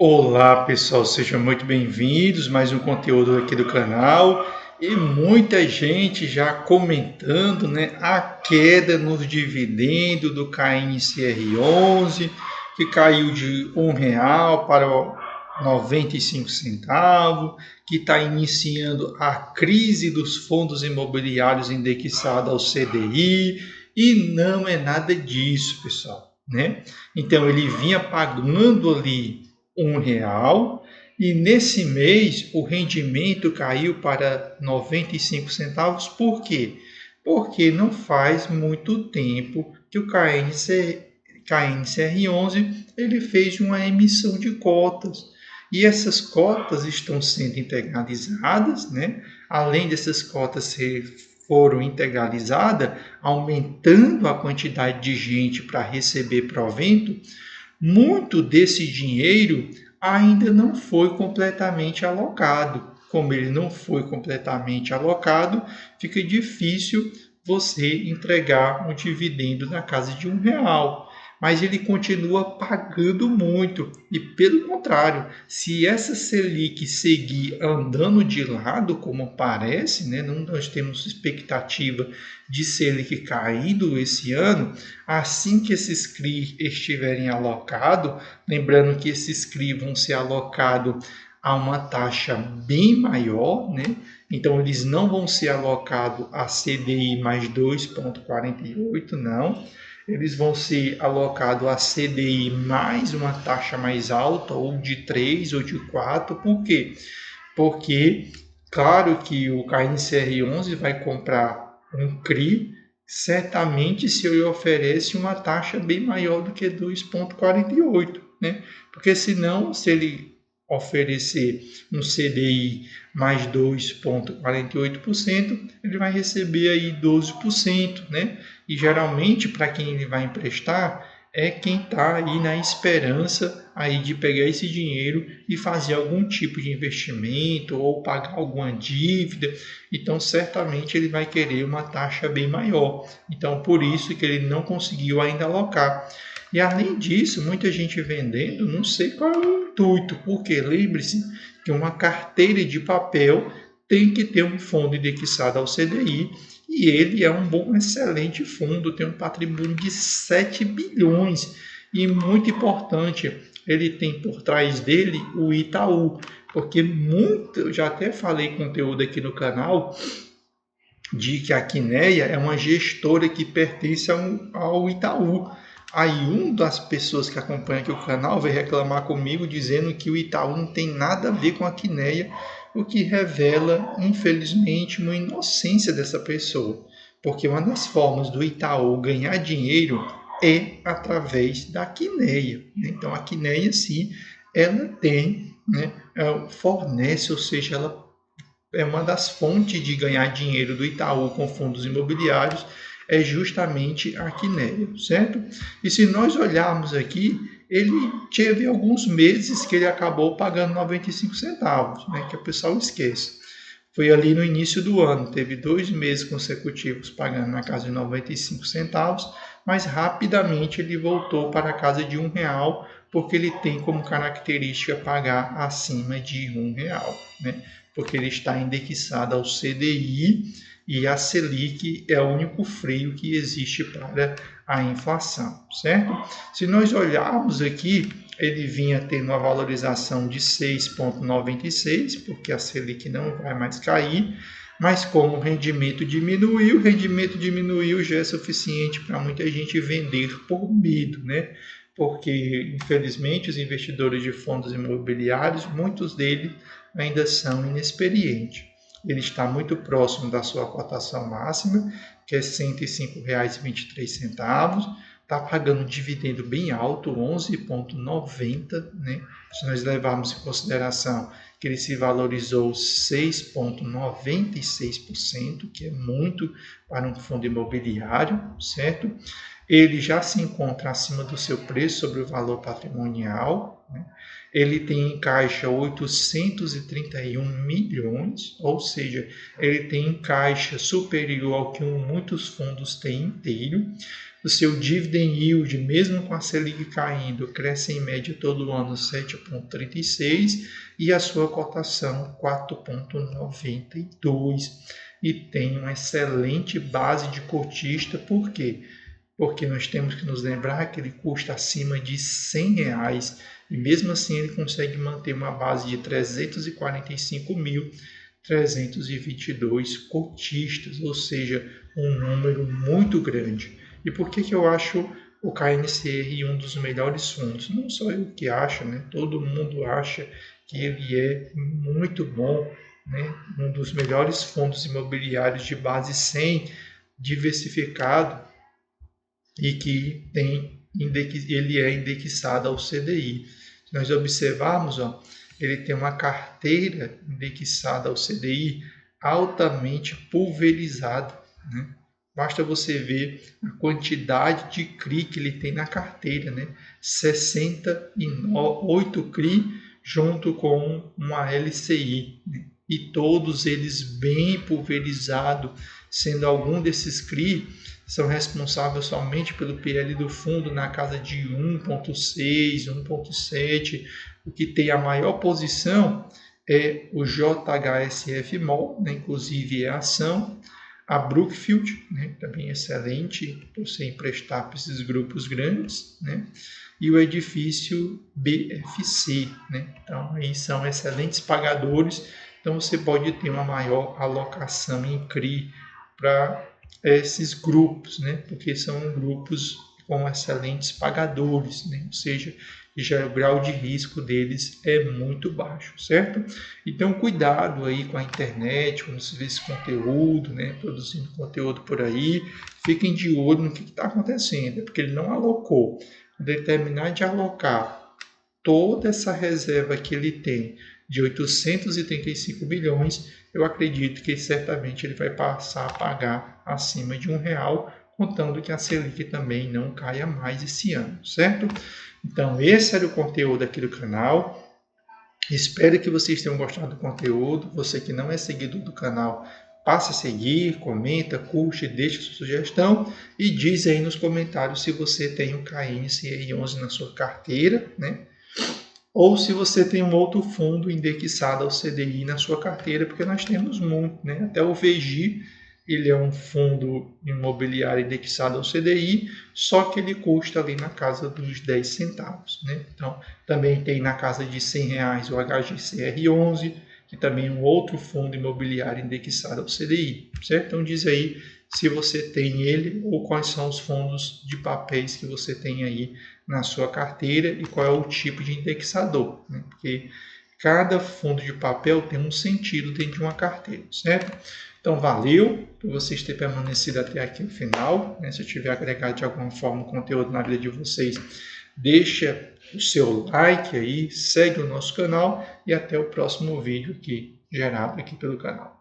Olá pessoal, sejam muito bem-vindos. Mais um conteúdo aqui do canal e muita gente já comentando, né, a queda nos dividendos do KNCR11, que caiu de R$ 1 para 95 centavos, que está iniciando a crise dos fundos imobiliários indexados ao CDI, e não é nada disso, pessoal, né? Então ele vinha pagando ali R$ 1, e nesse mês o rendimento caiu para 95 centavos. Por quê? Porque não faz muito tempo que o KNCR11 ele fez uma emissão de cotas. E essas cotas estão sendo integralizadas, né? Além dessas cotas foram integralizadas, aumentando a quantidade de gente para receber provento. Muito desse dinheiro ainda não foi completamente alocado. Como ele não foi completamente alocado, fica difícil você entregar um dividendo na casa de R$ 1. Mas ele continua pagando muito. E pelo contrário, se essa Selic seguir andando de lado, como parece, né, nós temos expectativa de Selic caindo esse ano, assim que esses CRI estiverem alocados, lembrando que esses CRI vão ser alocados a uma taxa bem maior, né? Então eles não vão ser alocados a CDI mais 2,48, não. Eles vão ser alocados a CDI mais uma taxa mais alta, ou de 3 ou de 4. Por quê? Porque, claro que o KNCR11 vai comprar um CRI, certamente se ele oferece uma taxa bem maior do que 2,48, né? Porque senão, se ele oferecer um CDI mais 2,48%, ele vai receber aí 12%, né? E geralmente, para quem ele vai emprestar, é quem está aí na esperança aí de pegar esse dinheiro e fazer algum tipo de investimento ou pagar alguma dívida. Então, certamente ele vai querer uma taxa bem maior. Então, por isso que ele não conseguiu ainda alocar. E além disso, muita gente vendendo, não sei qual é o intuito, porque lembre-se que uma carteira de papel tem que ter um fundo indexado ao CDI, e ele é um bom, excelente fundo, tem um patrimônio de 7 bilhões. E muito importante, ele tem por trás dele o Itaú, porque muito, eu já até falei conteúdo aqui no canal, de que a Quineia é uma gestora que pertence ao Itaú. Aí uma das pessoas que acompanha aqui o canal veio reclamar comigo dizendo que o Itaú não tem nada a ver com a Quineia, o que revela, infelizmente, uma inocência dessa pessoa. Porque uma das formas do Itaú ganhar dinheiro é através da Quineia. Então a Quineia, sim, ela tem, né, fornece, ou seja, ela é uma das fontes de ganhar dinheiro do Itaú com fundos imobiliários, é justamente a Quineia, certo? E se nós olharmos aqui, ele teve alguns meses que ele acabou pagando 95 centavos, né, que o pessoal esquece. Foi ali no início do ano, teve 2 meses consecutivos pagando na casa de 95 centavos, mas rapidamente ele voltou para a casa de R$ 1, porque ele tem como característica pagar acima de R$ 1, né? Porque ele está indexado ao CDI, e a Selic é o único freio que existe para a inflação, certo? Se nós olharmos aqui, ele vinha tendo uma valorização de 6,96, porque a Selic não vai mais cair, mas como o rendimento diminuiu já é suficiente para muita gente vender por medo, né? Porque, infelizmente, os investidores de fundos imobiliários, muitos deles ainda são inexperientes. Ele está muito próximo da sua cotação máxima, que é R$ 105,23, está pagando um dividendo bem alto, 11,90, né? Se nós levarmos em consideração que ele se valorizou 6,96%, que é muito para um fundo imobiliário, certo? Ele já se encontra acima do seu preço sobre o valor patrimonial, né? Ele tem em caixa 831 milhões, ou seja, ele tem em caixa superior ao que muitos fundos têm inteiro. O seu dividend yield, mesmo com a Selic caindo, cresce em média todo ano 7,36 e a sua cotação 4,92. E tem uma excelente base de cotista, por quê? Porque nós temos que nos lembrar que ele custa acima de R$100 e mesmo assim ele consegue manter uma base de 345.322 cotistas, ou seja, um número muito grande. E por que eu acho o KNCR um dos melhores fundos? Não só eu que acho, né? Todo mundo acha que ele é muito bom, né? Um dos melhores fundos imobiliários de base 100 diversificado e que ele é indexado ao CDI. Se nós observarmos, ele tem uma carteira indexada ao CDI altamente pulverizada, né? Basta você ver a quantidade de CRI que ele tem na carteira, né? 68 CRI junto com uma LCI, né? E todos eles bem pulverizados, sendo algum desses CRI são responsáveis somente pelo PL do fundo na casa de 1,6, 1,7. O que tem a maior posição é o JHSF Mall, né? Inclusive é a ação. A Brookfield, né, também excelente para você emprestar para esses grupos grandes, né, e o edifício BFC. Né, então, aí são excelentes pagadores, então você pode ter uma maior alocação em CRI para esses grupos, né, porque são grupos com excelentes pagadores, né, ou seja, já o grau de risco deles é muito baixo, certo? Então, cuidado aí com a internet, quando você vê esse conteúdo, né, produzindo conteúdo por aí, fiquem de olho no que está acontecendo, porque ele não alocou. Quando ele terminar de alocar toda essa reserva que ele tem de 835 bilhões, eu acredito que certamente ele vai passar a pagar acima de R$1, contando que a Selic também não caia mais esse ano, certo? Então, esse era o conteúdo aqui do canal. Espero que vocês tenham gostado do conteúdo. Você que não é seguidor do canal, passe a seguir, comenta, curte, deixa sua sugestão e diz aí nos comentários se você tem o KNCR11 na sua carteira, né? Ou se você tem um outro fundo indexado ao CDI na sua carteira, porque nós temos muito, né? Até o VGI, ele é um fundo imobiliário indexado ao CDI, só que ele custa ali na casa dos 10 centavos, né? Então, também tem na casa de R$100 o HGCR11, que também é um outro fundo imobiliário indexado ao CDI, certo? Então, diz aí se você tem ele ou quais são os fundos de papéis que você tem aí na sua carteira e qual é o tipo de indexador, né? Porque cada fundo de papel tem um sentido dentro de uma carteira, certo? Então, valeu por vocês terem permanecido até aqui no final, né? Se eu tiver agregado de alguma forma o conteúdo na vida de vocês, deixa o seu like aí, segue o nosso canal e até o próximo vídeo aqui gerado aqui pelo canal.